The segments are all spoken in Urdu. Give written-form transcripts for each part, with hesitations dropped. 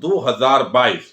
2022।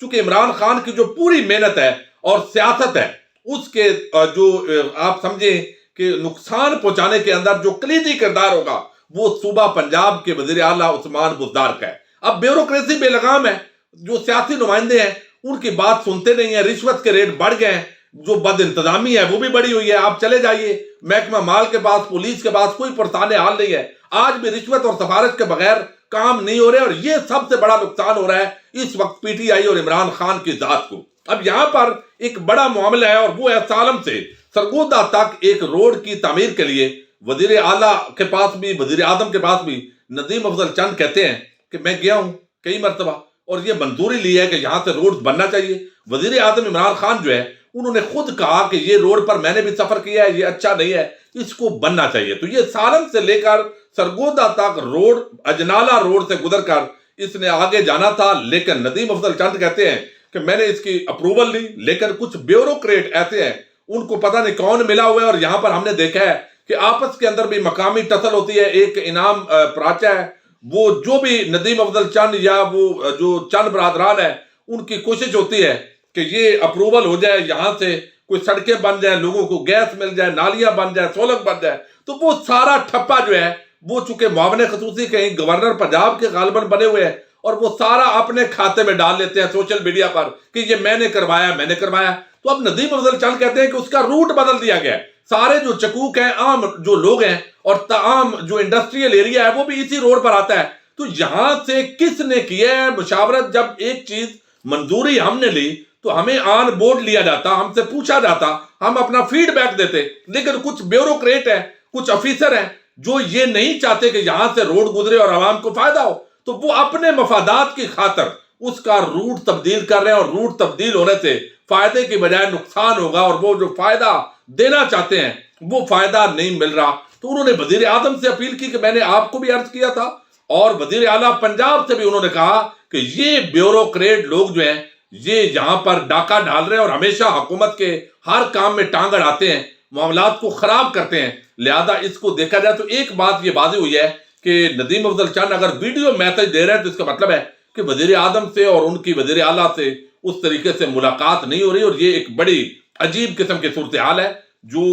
چونکہ عمران خان کی جو پوری محنت ہے اور سیاست ہے اس کے جو آپ سمجھیں کہ نقصان پہنچانے کے اندر جو کلیدی کردار ہوگا وہ صوبہ پنجاب کے وزیر اعلیٰ عثمان بزدار کا ہے۔ اب بیوروکریسی بے لگام ہے، جو سیاسی نمائندے ہیں ان کی بات سنتے نہیں ہیں، رشوت کے ریٹ بڑھ گئے ہیں، جو بد انتظامی ہے وہ بھی بڑی ہوئی ہے۔ آپ چلے جائیے محکمہ مال کے پاس، پولیس کے پاس کوئی پرسان حال نہیں ہے، آج بھی رشوت اور سفارش کے بغیر کام نہیں ہو رہے، اور یہ سب سے بڑا نقصان ہو رہا ہے اس وقت پی ٹی آئی اور عمران خان کی ذات کو۔ اب یہاں پر ایک بڑا معاملہ ہے، اور وہ ہے سالم سے سرگودا تک ایک روڈ کی تعمیر کے لیے وزیر اعلیٰ کے پاس بھی، وزیر اعظم کے پاس بھی ندیم افضل چند کہتے ہیں کہ میں گیا ہوں کئی مرتبہ اور یہ منظوری لی ہے کہ یہاں سے روڈ بننا چاہیے۔ وزیر اعظم عمران خان جو ہے انہوں نے خود کہا کہ یہ روڈ پر میں نے بھی سفر کیا ہے، یہ اچھا نہیں ہے، اس کو بننا چاہیے۔ تو یہ سالم سے لے کر سرگودا تک روڈ، اجنالہ روڈ سے گزر کر اس نے آگے جانا تھا، لیکن ندیم افضل چند کہتے ہیں کہ میں نے اس کی اپروول لی، لیکن کچھ بیوروکریٹ ایسے ہیں ان کو پتہ نہیں کون ملا ہوا ہے، اور یہاں پر ہم نے دیکھا ہے کہ آپس کے اندر بھی مقامی ٹسل ہوتی ہے۔ ایک انعام پراچا ہے، وہ جو بھی ندیم افضل چند یا وہ جو چند برادران ہیں ان کی کوشش ہوتی ہے کہ یہ اپروول ہو جائے، یہاں سے کوئی سڑکیں بن جائیں، لوگوں کو گیس مل جائے، نالیاں بن جائیں، سولنگ بن جائے، تو وہ سارا ٹھپا جو ہے وہ چونکہ معاون خصوصی کہیں گورنر پنجاب کے غالباً بنے ہوئے ہیں، اور وہ سارا اپنے کھاتے میں ڈال لیتے ہیں سوشل میڈیا پر کہ یہ میں نے کروایا۔ تو اب ندیم افضل چند کہتے ہیں کہ اس کا روٹ بدل دیا گیا ہے، سارے جو چکوک ہیں، عام جو لوگ ہیں اور عام جو انڈسٹریل ایریا ہے وہ بھی اسی روڈ پر آتا ہے۔ تو یہاں سے کس نے کیا ہے مشاورت؟ جب ایک چیز منظوری ہم نے لی تو ہمیں آن بورڈ لیا جاتا، ہم سے پوچھا جاتا، ہم اپنا فیڈ بیک دیتے، لیکن کچھ بیوروکریٹ ہیں، کچھ افیسر ہیں جو یہ نہیں چاہتے کہ یہاں سے روڈ گزرے اور عوام کو فائدہ ہو، تو وہ اپنے مفادات کی خاطر اس کا روٹ تبدیل کر رہے ہیں، اور روٹ تبدیل ہونے سے فائدے کی بجائے نقصان ہوگا، اور وہ جو فائدہ دینا چاہتے ہیں وہ فائدہ نہیں مل رہا۔ تو انہوں نے وزیر اعظم سے اپیل کی کہ میں نے آپ کو بھی عرض کیا تھا، اور وزیر اعلیٰ پنجاب سے بھی انہوں نے کہا کہ یہ بیوروکریٹ لوگ جو ہیں یہ یہاں پر ڈاکہ ڈال رہے ہیں اور ہمیشہ حکومت کے ہر کام میں ٹانگ اڑاتے ہیں، معاملات کو خراب کرتے ہیں، لہذا اس کو دیکھا جائے تو ایک بات یہ واضح ہوئی ہے کہ ندیم افضل چند اگر ویڈیو میسج دے رہے ہیں تو اس کا مطلب ہے کہ وزیر اعظم سے اور ان کی وزیر اعلیٰ سے اس طریقے سے ملاقات نہیں ہو رہی، اور یہ ایک بڑی عجیب قسم کی صورتحال ہے۔ جو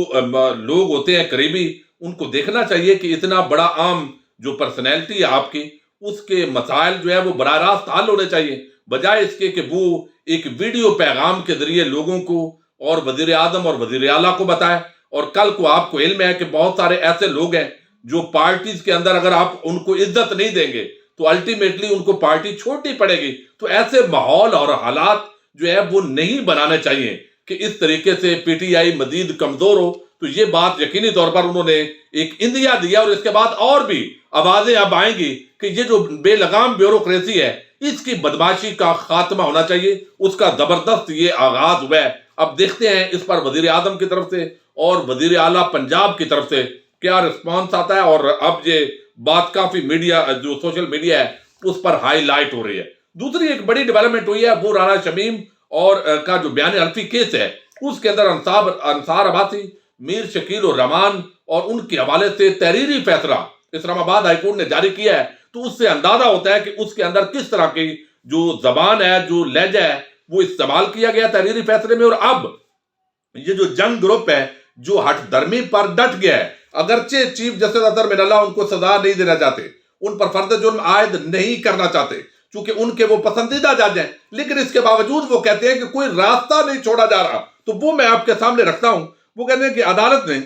لوگ ہوتے ہیں قریبی ان کو دیکھنا چاہیے کہ اتنا بڑا عام جو پرسنالٹی ہے آپ کی، اس کے مسائل جو ہے وہ براہ راست حل ہونے چاہیے، بجائے اس کے کہ وہ ایک ویڈیو پیغام کے ذریعے لوگوں کو اور وزیر اعظم اور وزیر اعلیٰ کو بتائے۔ اور کل کو آپ کو علم ہے کہ بہت سارے ایسے لوگ ہیں جو پارٹیز کے اندر اگر آپ ان کو عزت نہیں دیں گے تو الٹیمیٹلی ان کو پارٹی چھوڑنی پڑے گی۔ تو ایسے ماحول اور حالات جو ہے وہ نہیں بنانے چاہیے کہ اس طریقے سے پی ٹی آئی مزید کمزور ہو۔ تو یہ بات یقینی طور پر انہوں نے ایک اندیا دیا، اور اس کے بعد اور بھی آوازیں اب آئیں گی کہ یہ جو بے لگام بیوروکریسی ہے اس کی بدماشی کا خاتمہ ہونا چاہیے، اس کا زبردست یہ آغاز ہوا ہے۔ اب دیکھتے ہیں اس پر وزیر اعظم کی طرف سے اور وزیر اعلیٰ پنجاب کی طرف سے کیا رسپانس آتا ہے، اور اب یہ بات کافی میڈیا جو سوشل میڈیا ہے اس پر ہائی لائٹ ہو رہی ہے۔ دوسری ایک بڑی ڈیولپمنٹ ہوئی ہے وہ رانا شمیم اور کا جو بیان حلفی کیس ہے، اس کے اندر انصار عباسی، میر شکیل الرحمان اور ان کے حوالے سے تحریری فیصلہ اسلام آباد ہائی کورٹ نے جاری کیا ہے۔ تو اس سے اندازہ ہوتا ہے کہ اس کے اندر کس طرح کی جو زبان ہے، جو لہجہ ہے وہ استعمال کیا گیا تحریری فیصلے میں۔ اور اب یہ جو جنگ گروپ ہے جو ہٹ درمی پر ڈٹ گیا ہے، اگرچہ چیف جسٹس اطہر من اللہ ان کو سزا نہیں دینا چاہتے، ان پر فرد جرم عائد نہیں کرنا چاہتے چونکہ ان کے وہ پسندیدہ جج ہیں، لیکن اس کے باوجود وہ کہتے ہیں کہ کوئی راستہ نہیں چھوڑا جا رہا۔ تو وہ میں آپ کے سامنے رکھتا ہوں۔ وہ کہتے ہیں کہ عدالت نے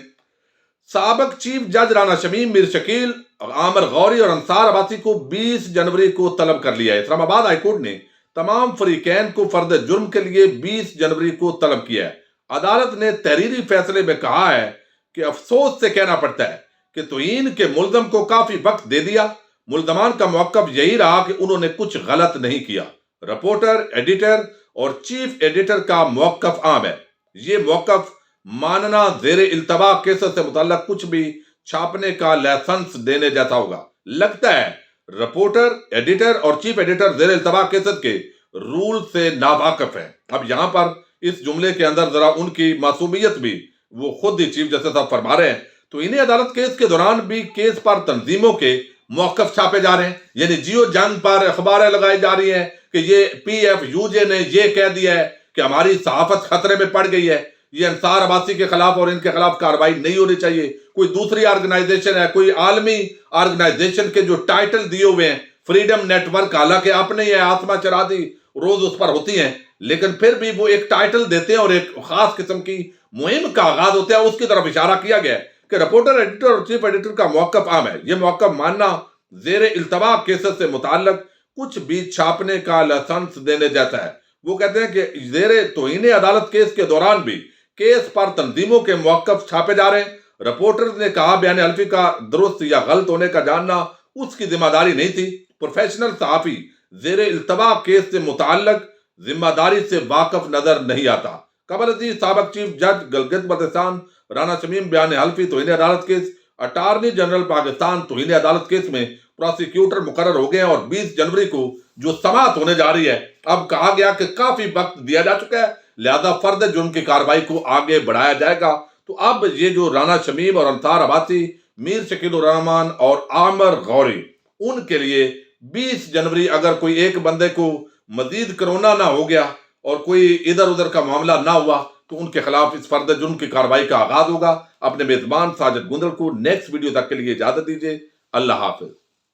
سابق چیف جج رانا شمیم، میر شکیل، عامر غوری اور انصار عباسی کو 20 جنوری کو طلب کر لیا ہے۔ اسلام آباد ہائی کورٹ نے تمام فریقین کو فرد جرم کے لیے 20 جنوری کو طلب کیا ہے۔ عدالت نے تحریری فیصلے میں کہا ہے کہ افسوس سے کہنا پڑتا ہے کہ توہین کے ملزم کو کافی وقت دے دیا، ملزمان کا موقف یہی رہا کہ انہوں نے کچھ غلط نہیں کیا۔ رپورٹر، ایڈیٹر اور چیف ایڈیٹر کا موقف عام ہے، یہ موقف ماننا زیر التوا کیسز سے متعلق کچھ بھی چھاپنے کا لائسنس دینے جیسا ہوگا۔ لگتا ہے رپورٹر، ایڈیٹر اور چیف ایڈیٹر زیر التوا کیسز کے رول سے ناواقف ہیں۔ اب یہاں پر اس جملے کے اندر ذرا ان کی معصومیت بھی وہ خود ہی چیف جسٹس صاحب فرما رہے ہیں۔ تو انہیں عدالت کیس کے دوران بھی کیس پر تنظیموں کے موقف چھاپے جا رہے ہیں، یعنی جیو جنگ پر اخباریں لگائی جا رہی ہیں کہ یہ PFUJ نے یہ کہہ دیا ہے کہ ہماری صحافت خطرے میں پڑ گئی ہے، یہ انصار عباسی کے خلاف اور ان کے خلاف کارروائی نہیں ہونی چاہیے، کوئی دوسری آرگنائزیشن ہے، کوئی عالمی آرگنائزیشن کے جو ٹائٹل دیے ہوئے ہیں، فریڈم نیٹ ورک، حالانکہ آپ نے یہ آسما چرا دی روز اس پر ہوتی ہیں، لیکن پھر بھی وہ ایک ٹائٹل دیتے ہیں اور ایک خاص قسم کی مہم کا آغاز ہوتا ہے، اس کی طرف اشارہ کیا گیا ہے کہ رپورٹر، ایڈیٹر اور چیف ایڈیٹر کا موقف عام ہے۔ یہ موقف ماننا زیر التوا کیسز سے متعلق کچھ بھی چھاپنے کا لائسنس دینے جیسا ہے۔ وہ کہتے ہیں کہ زیر توہین عدالت کیس کے دوران بھی کیس پر تنظیموں کے موقف چھاپے جا رہے ہیں۔ رپورٹر نے کہا بیان حلفی کا درست یا غلط ہونے کا جاننا اس کی ذمہ داری نہیں تھی۔ پروفیشنل صحافی زیر التوا کیس سے متعلق ذمہ داری سے واقف نظر نہیں آتا۔ قبل ازیں سابق چیف جج گلگت بلتستان رانا شمیم بیان حلفی توہین عدالت کیس، اٹارنی جنرل پاکستان توہین عدالت کیس میں پروسیکیوٹر مقرر ہو گئے ہیں اور 20 جنوری کو جو سماعت ہونے جا رہی ہے، اب کہا گیا کہ کافی وقت دیا جا چکا ہے، لہذا فرد جرم کی کارروائی کو آگے بڑھایا جائے گا۔ تو اب یہ جو رانا شمیم اور انصار عباسی، میر شکیل الرحمان اور عامر غوری، ان کے لیے 20 جنوری اگر کوئی ایک بندے کو مزید کرونا نہ ہو گیا اور کوئی ادھر ادھر کا معاملہ نہ ہوا تو ان کے خلاف اس فرد جرم کی کارروائی کا آغاز ہوگا۔ اپنے میزبان ساجد گندل کو نیکسٹ ویڈیو تک کے لیے اجازت دیجیے۔ اللہ حافظ۔